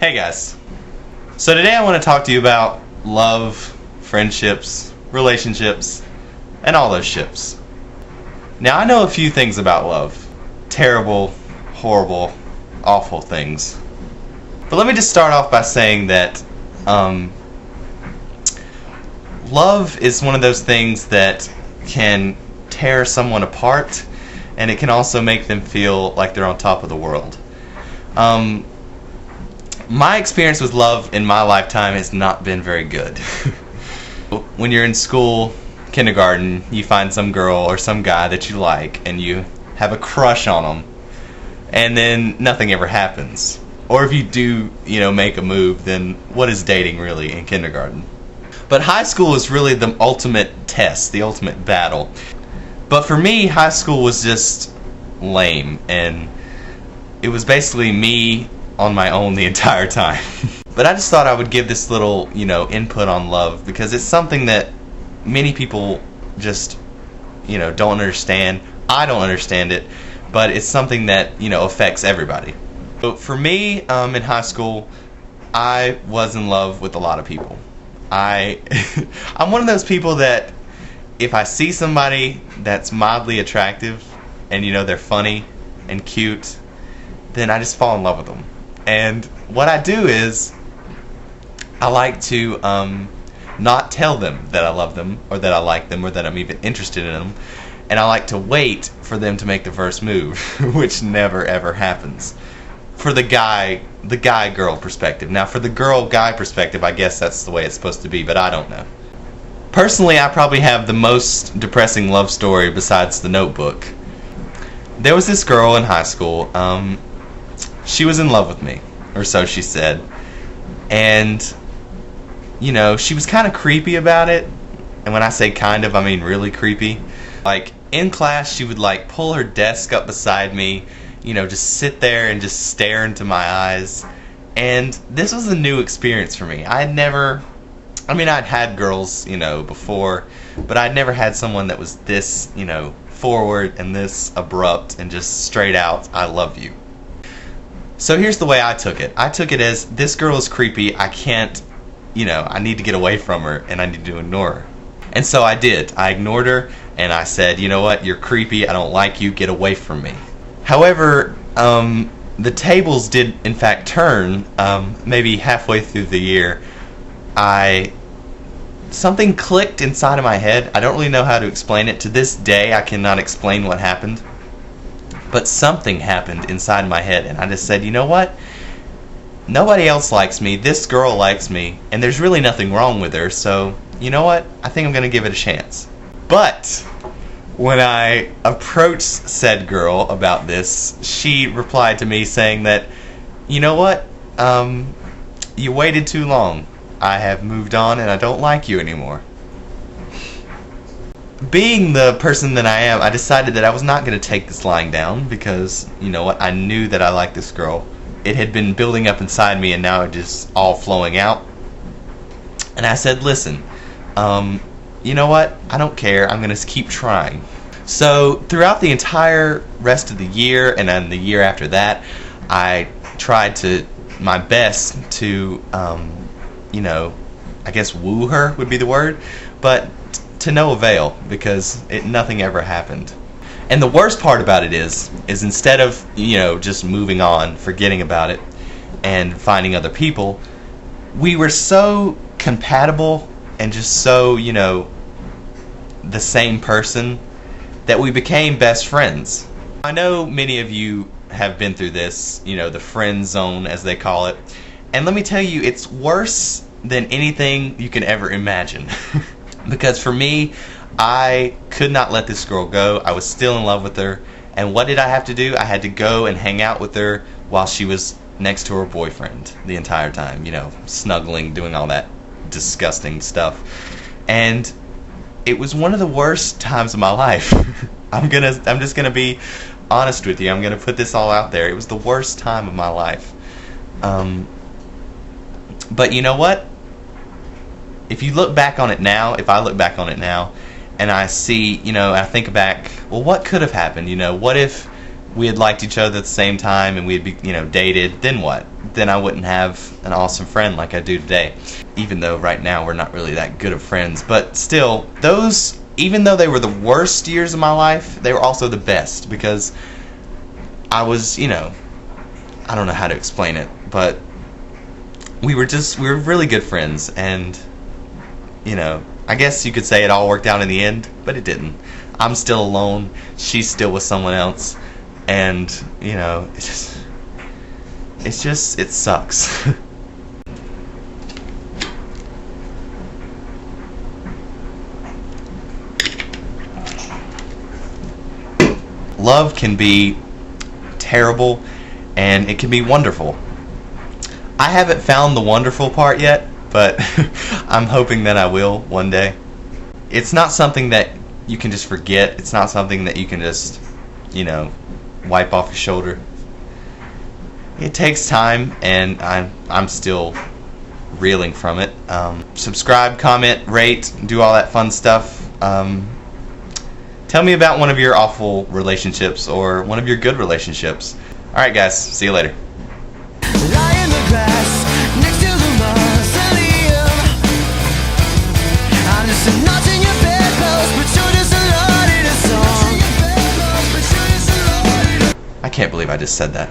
Hey guys. So today I want to talk to you about love, friendships, relationships, and all those ships. Now I know a few things about love. Terrible, horrible, awful things. But let me just start off by saying that love is one of those things that can tear someone apart, and it can also make them feel like they're on top of the world. My experience with love in my lifetime has not been very good. When you're in school, kindergarten, you find some girl or some guy that you like and you have a crush on them, and then nothing ever happens. Or if you do, make a move, then what is dating really in kindergarten? But high school is really the ultimate test, the ultimate battle. But for me, high school was just lame, and it was basically me on my own the entire time. But I just thought I would give this little, input on love, because it's something that many people just, don't understand. I don't understand it, but it's something that, affects everybody. So for me, in high school, I was in love with a lot of people. I'm one of those people that if I see somebody that's mildly attractive and they're funny and cute, then I just fall in love with them. And what I do is I like to not tell them that I love them or that I like them or that I'm even interested in them, and I like to wait for them to make the first move, which never ever happens. For the guy-girl perspective. Now for the girl-guy perspective, I guess that's the way it's supposed to be, but I don't know. Personally, I probably have the most depressing love story besides The Notebook. There was this girl in high school. She was in love with me, or so she said. And, she was kind of creepy about it. And when I say kind of, I mean really creepy. Like, in class, she would, pull her desk up beside me, just sit there and just stare into my eyes. And this was a new experience for me. I'd had girls, before, but I'd never had someone that was this, forward and this abrupt and just straight out, I love you. So here's the way I took it. I took it as, this girl is creepy, I can't, I need to get away from her and I need to ignore her. And so I did. I ignored her and I said, you know what, you're creepy, I don't like you, get away from me. However, the tables did in fact turn. Maybe halfway through the year, something clicked inside of my head. I don't really know how to explain it. To this day, I cannot explain what happened. But something happened inside my head, and I just said, you know what? Nobody else likes me. This girl likes me, and there's really nothing wrong with her, so you know what? I think I'm going to give it a chance. But when I approached said girl about this, she replied to me saying that, you know what? You waited too long. I have moved on and I don't like you anymore. Being the person that I am, I decided that I was not going to take this lying down because, you know what, I knew that I liked this girl. It had been building up inside me and now it just all flowing out. And I said, listen, you know what, I don't care, I'm going to keep trying. So throughout the entire rest of the year and then the year after that, I tried my best to, I guess woo her would be the word, but to no avail, because nothing ever happened. And the worst part about it is instead of, just moving on, forgetting about it, and finding other people, we were so compatible and just so, the same person that we became best friends. I know many of you have been through this, the friend zone as they call it, and let me tell you, it's worse than anything you can ever imagine. Because for me, I could not let this girl go. I was still in love with her. And what did I have to do? I had to go and hang out with her while she was next to her boyfriend the entire time, snuggling, doing all that disgusting stuff. And it was one of the worst times of my life. I'm just gonna be honest with you. I'm gonna put this all out there. It was the worst time of my life. But you know what? If you look back on it now, if I look back on it now, and I see, I think back, well, what could have happened? What if we had liked each other at the same time and we had dated, then what? Then I wouldn't have an awesome friend like I do today. Even though right now we're not really that good of friends, but still, even though they were the worst years of my life, they were also the best, because I was, I don't know how to explain it, but we were really good friends, and I guess you could say it all worked out in the end, but it didn't. I'm still alone, she's still with someone else, and it sucks. Love can be terrible and it can be wonderful. I haven't found the wonderful part yet, but I'm hoping that I will one day. It's not something that you can just forget. It's not something that you can just, wipe off your shoulder. It takes time, and I'm still reeling from it. Subscribe, comment, rate, do all that fun stuff. Tell me about one of your awful relationships or one of your good relationships. Alright guys, see you later. Lie in the grass next to the mausoleum. I'm just a notch in your bedpost, but you're just a lord in a song. I can't believe I just said that.